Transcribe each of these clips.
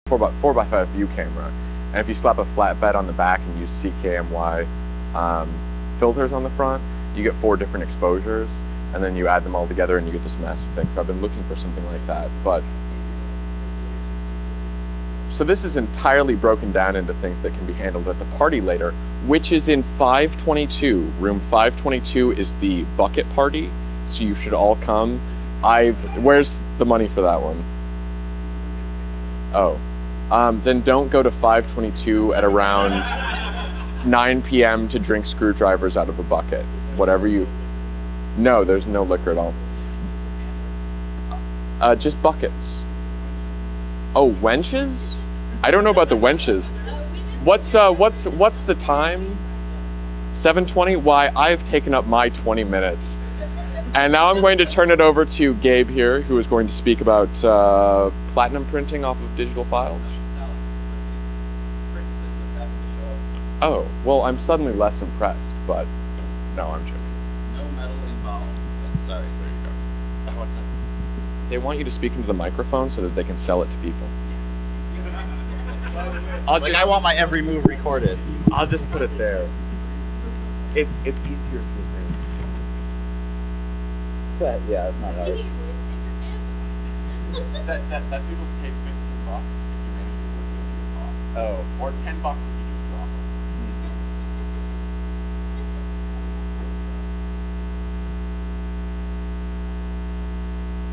4x5 view camera. And if you slap a flatbed on the back and use CKMY filters on the front, you get 4 different exposures, and then you add them all together and you get this massive thing. So I've been looking for something like that. But so this is entirely broken down into things that can be handled at the party later, which is in 522. Room 522 is the bucket party, so you should all come. Where's the money for that one? Oh. Then don't go to 522 at around 9 p.m. to drink screwdrivers out of a bucket. Whatever you... No, there's no liquor at all. Just buckets. Oh, wenches? I don't know about the wenches. What's the time? 7:20? Why, I've taken up my 20 minutes. And now I'm going to turn it over to Gabe here, who is going to speak about platinum printing off of digital files. Oh, well, I'm suddenly less impressed, but no, I'm joking. No metal involved. Sorry, there you go. They want you to speak into the microphone so that they can sell it to people. I want my every move recorded. I'll just put it there. It's easier to think. But yeah, it's not hard. that people take $15 if you manage to work it. Oh, or $10 if you just drop it.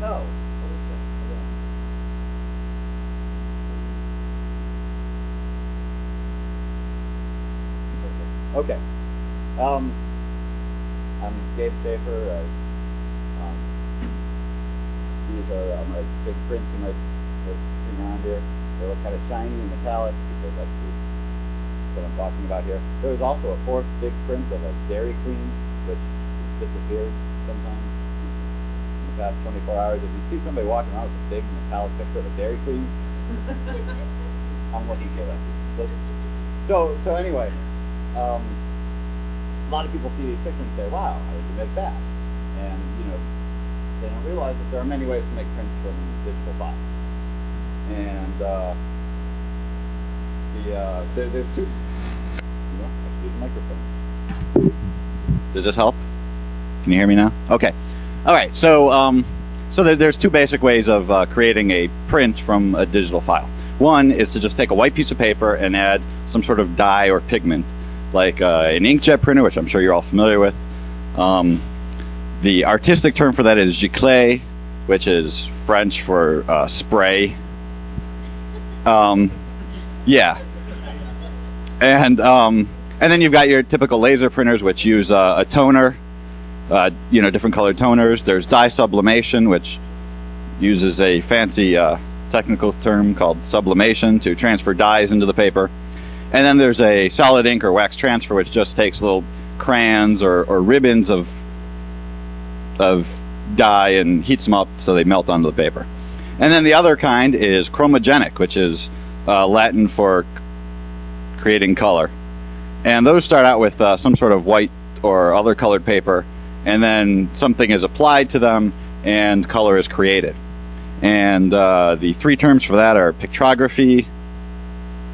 No. Okay. I'm Gabe Schaefer. These are my big prints you might see around here. They look kind of shiny and metallic because that's what I'm talking about here. There was also a 4th big print of a Dairy Queen, which disappeared sometime in the past 24 hours. If you see somebody walking around with a big metallic picture of a Dairy Queen, I'm looking for that. So anyway, a lot of people see these pictures and say, wow, how did you make that? And, you know, they don't realize that there are many ways to make prints from digital files. And there's 2. I should use the microphone. Does this help? Can you hear me now? Okay. All right. So there's 2 basic ways of creating a print from a digital file. One is to just take a white piece of paper and add some sort of dye or pigment, like an inkjet printer, which I'm sure you're all familiar with. The artistic term for that is giclée, which is French for spray. Yeah. And then you've got your typical laser printers, which use a toner, different colored toners. There's dye sublimation, which uses a fancy technical term called sublimation to transfer dyes into the paper. And then there's a solid ink or wax transfer, which just takes little crayons or ribbons of dye and heats them up so they melt onto the paper. And then the other kind is chromogenic, which is Latin for creating color. And those start out with some sort of white or other colored paper, and then something is applied to them and color is created. And the 3 terms for that are pictrography,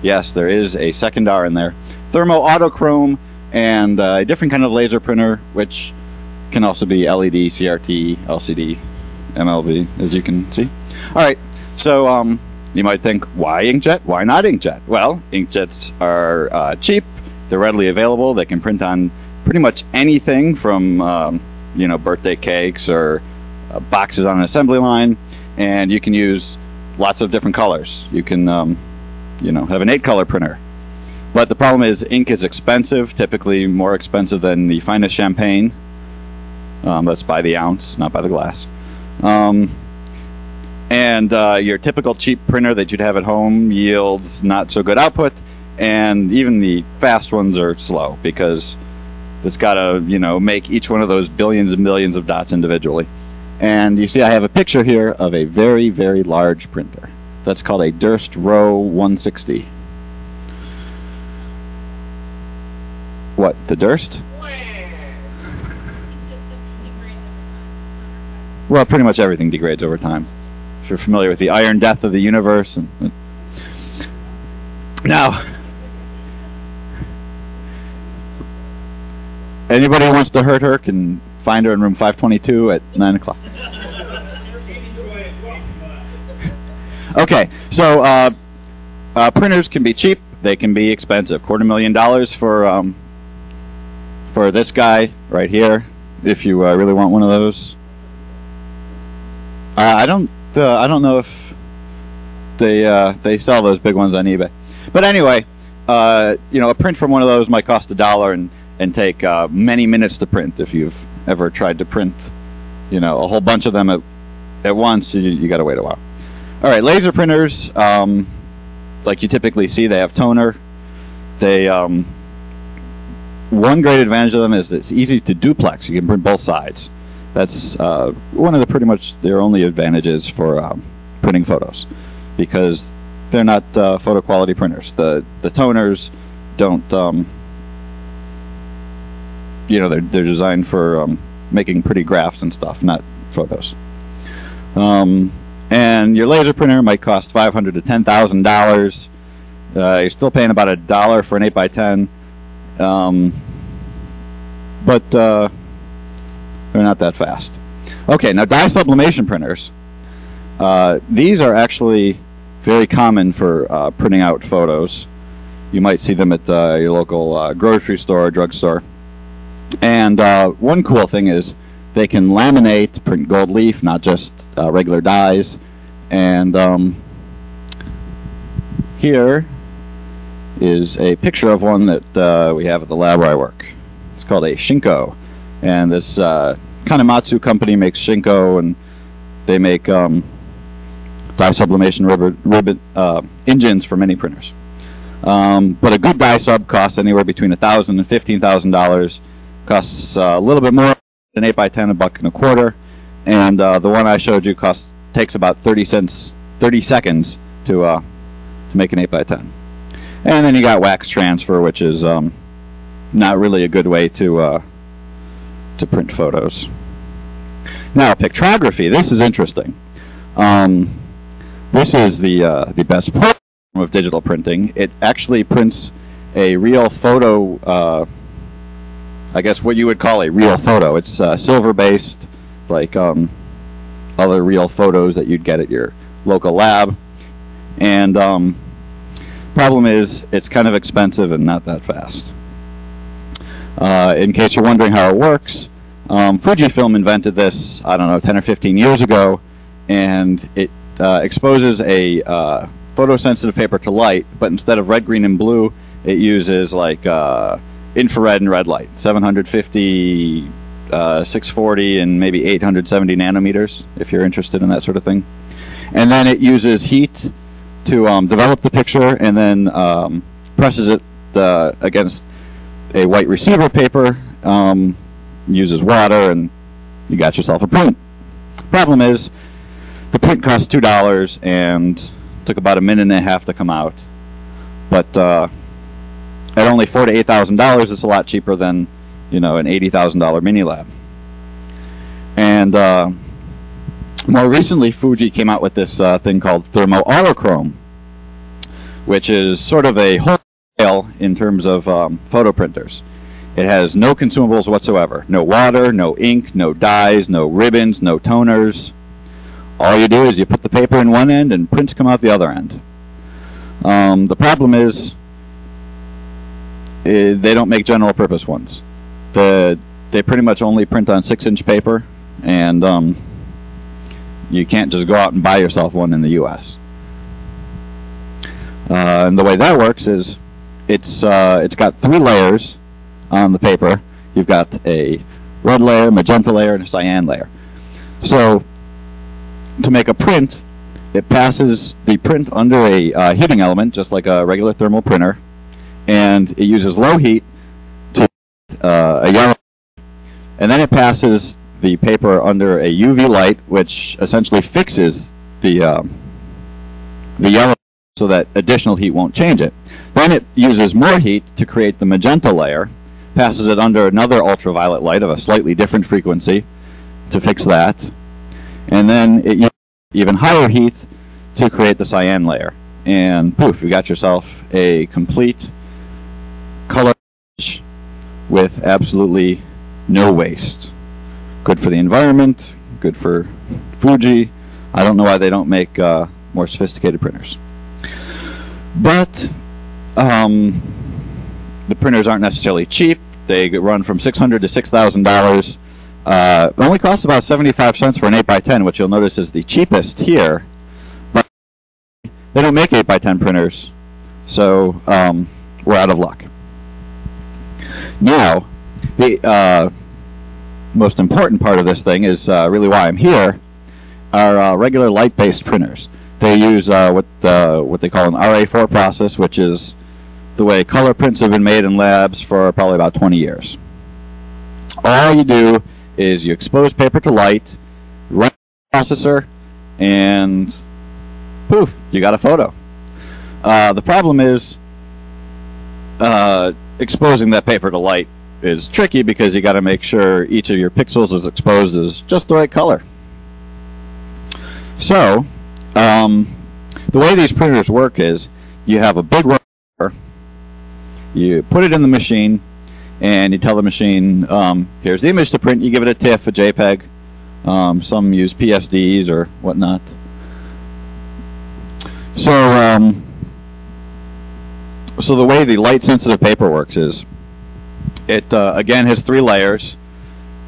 yes, there is a second R in there, thermoautochrome, and a different kind of laser printer, which can also be LED, CRT, LCD, MLV, as you can see. All right, so you might think, why inkjet? Why not inkjet? Well, inkjets are cheap, they're readily available, they can print on pretty much anything from birthday cakes or boxes on an assembly line, and you can use lots of different colors. You can have an 8-color printer. But the problem is ink is expensive, typically more expensive than the finest champagne. That's by the ounce, not by the glass. And your typical cheap printer that you'd have at home yields not so good output, and even the fast ones are slow because it's got to make each one of those billions and millions of dots individually. And you see I have a picture here of a very, very large printer. That's called a Durst Row 160. What, the Durst? Well, pretty much everything degrades over time. If you're familiar with the iron death of the universe. Now, anybody who wants to hurt her can find her in room 522 at 9 o'clock. Okay, so printers can be cheap. They can be expensive. $250,000 for this guy right here, if you really want one of those. I don't know if they sell those big ones on eBay. But anyway, you know, a print from one of those might cost $1 and take many minutes to print. If you've ever tried to print, you know, a whole bunch of them at once, you got to wait a while. All right, laser printers, like you typically see, they have toner. They one great advantage of them is that it's easy to duplex. You can print both sides. That's one of the pretty much their only advantages for printing photos, because they're not photo quality printers. The toners don't, you know, they're designed for making pretty graphs and stuff, not photos. And your laser printer might cost $500,000 to $10,000. You're still paying about $1 for an 8x10, but they're not that fast. Okay, now dye sublimation printers. These are actually very common for printing out photos. You might see them at your local grocery store or drugstore. And one cool thing is they can laminate, print gold leaf, not just regular dyes. And here is a picture of one that we have at the lab where I work. It's called a Shinko. And this Kanematsu company makes Shinko, and they make dye sublimation ribbon engines for many printers. But a good dye sub costs anywhere between $1,000 and $15,000. Costs a little bit more than 8x10, $1.25. And the one I showed you takes about 30 seconds to make an 8x10. And then you got wax transfer, which is not really a good way to print photos. Now, pictography. This is interesting. This is the best part of digital printing. It actually prints a real photo. I guess what you would call a real photo. It's silver-based, like other real photos that you'd get at your local lab. And problem is, it's kind of expensive and not that fast. In case you're wondering how it works, Fujifilm invented this, I don't know, 10 or 15 years ago, and it exposes a photosensitive paper to light, but instead of red, green, and blue, it uses like infrared and red light, 750, 640, and maybe 870 nanometers, if you're interested in that sort of thing. And then it uses heat to develop the picture, and then presses it against a white receiver paper, uses water, and you got yourself a print. Problem is, the print cost $2 and took about 1.5 minutes to come out. But at only $4,000 to $8,000, it's a lot cheaper than, you know, an $80,000 mini lab. And more recently, Fuji came out with this thing called thermo-autochrome, which is sort of a whole scale in terms of photo printers. It has no consumables whatsoever. No water, no ink, no dyes, no ribbons, no toners. All you do is you put the paper in one end and prints come out the other end. The problem is they don't make general purpose ones. They pretty much only print on 6-inch paper, and you can't just go out and buy yourself one in the US. And the way that works is it's got 3 layers on the paper. You've got a red layer, magenta layer, and a cyan layer. So to make a print, it passes the print under a heating element, just like a regular thermal printer, and it uses low heat to a yellow, and then it passes the paper under a UV light, which essentially fixes the yellow so that additional heat won't change it. Then it uses more heat to create the magenta layer, passes it under another ultraviolet light of a slightly different frequency to fix that, and then it uses even higher heat to create the cyan layer. and poof, you got yourself a complete color image with absolutely no waste. Good for the environment, good for Fuji. I don't know why they don't make more sophisticated printers. But the printers aren't necessarily cheap. They run from $600 to $6,000. It only costs about 75 cents for an 8x10, which you'll notice is the cheapest here. But they don't make 8x10 printers, so we're out of luck. Now, the most important part of this thing is really why I'm here, are regular light-based printers. They use what they call an RA4 process, which is the way color prints have been made in labs for probably about 20 years. All you do is you expose paper to light, run the processor, and poof, you got a photo. The problem is exposing that paper to light is tricky because you got to make sure each of your pixels is exposed as just the right color. So, the way these printers work is you have a big roll of paper, you put it in the machine, and you tell the machine, here's the image to print. You give it a TIFF, a JPEG. Some use PSDs or whatnot. So, so the way the light-sensitive paper works is it, again, has 3 layers.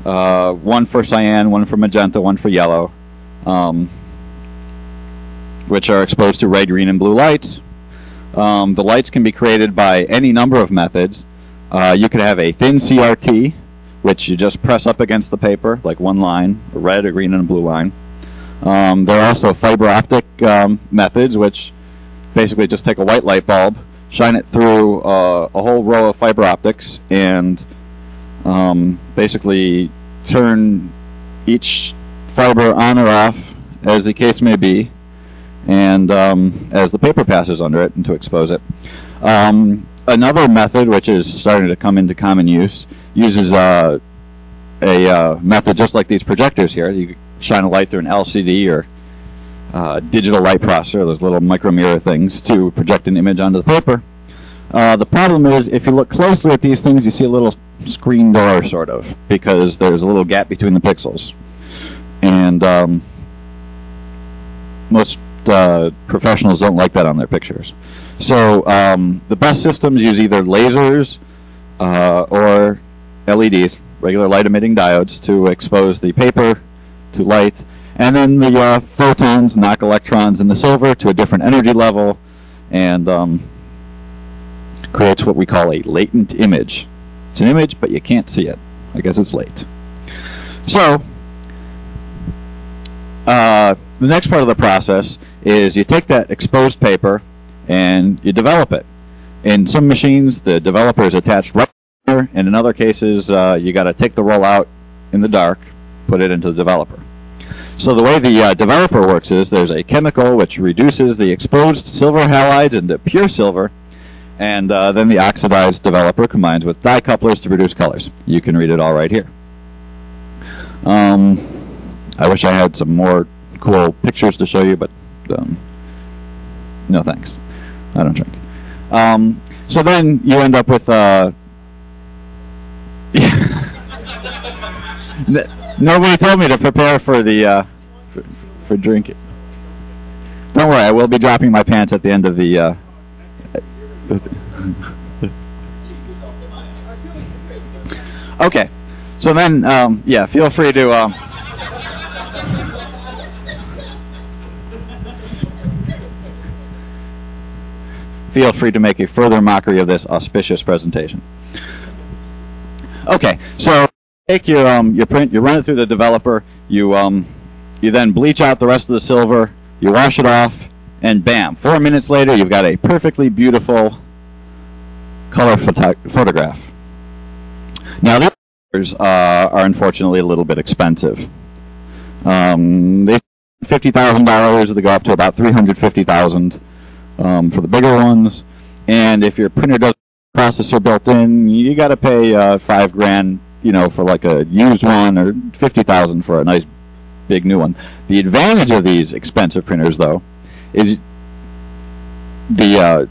One for cyan, one for magenta, one for yellow, which are exposed to red, green, and blue lights. The lights can be created by any number of methods. You could have a thin CRT, which you just press up against the paper, like one line, a red, a green, and a blue line. There are also fiber optic methods, which basically just take a white light bulb, shine it through a whole row of fiber optics, and basically turn each fiber on or off, as the case may be, and as the paper passes under it, and to expose it. Another method, which is starting to come into common use, uses a method just like these projectors here. You shine a light through an LCD or digital light processor, those little micromirror things, to project an image onto the paper. The problem is, if you look closely at these things, you see a little screen door, sort of, because there's a little gap between the pixels. And most professionals don't like that on their pictures. So the best systems use either lasers or LEDs, regular light-emitting diodes, to expose the paper to light. And then the photons knock electrons in the silver to a different energy level and creates what we call a latent image. It's an image, but you can't see it. I guess it's late. So the next part of the process is you take that exposed paper and you develop it. In some machines, the developer is attached right there, and in other cases, you got to take the roll out in the dark, put it into the developer. So the way the developer works is there's a chemical which reduces the exposed silver halides into pure silver, and then the oxidized developer combines with dye couplers to produce colors. You can read it all right here. I wish I had some more cool pictures to show you, but no thanks. I don't drink. So then you end up with nobody told me to prepare for the for drinking. Don't worry, I will be dropping my pants at the end of the. Okay, so then yeah, feel free to. Feel free to make a further mockery of this auspicious presentation. Okay, so take your print, you run it through the developer, you then bleach out the rest of the silver, you wash it off, and bam! 4 minutes later, you've got a perfectly beautiful color photograph. Now, these colors are unfortunately a little bit expensive. They $50,000. They go up to about $350,000. For the bigger ones, and if your printer doesn't have a processor built in, you got to pay $5,000, you know, for like a used one, or $50,000 for a nice big new one. The advantage of these expensive printers, though, is the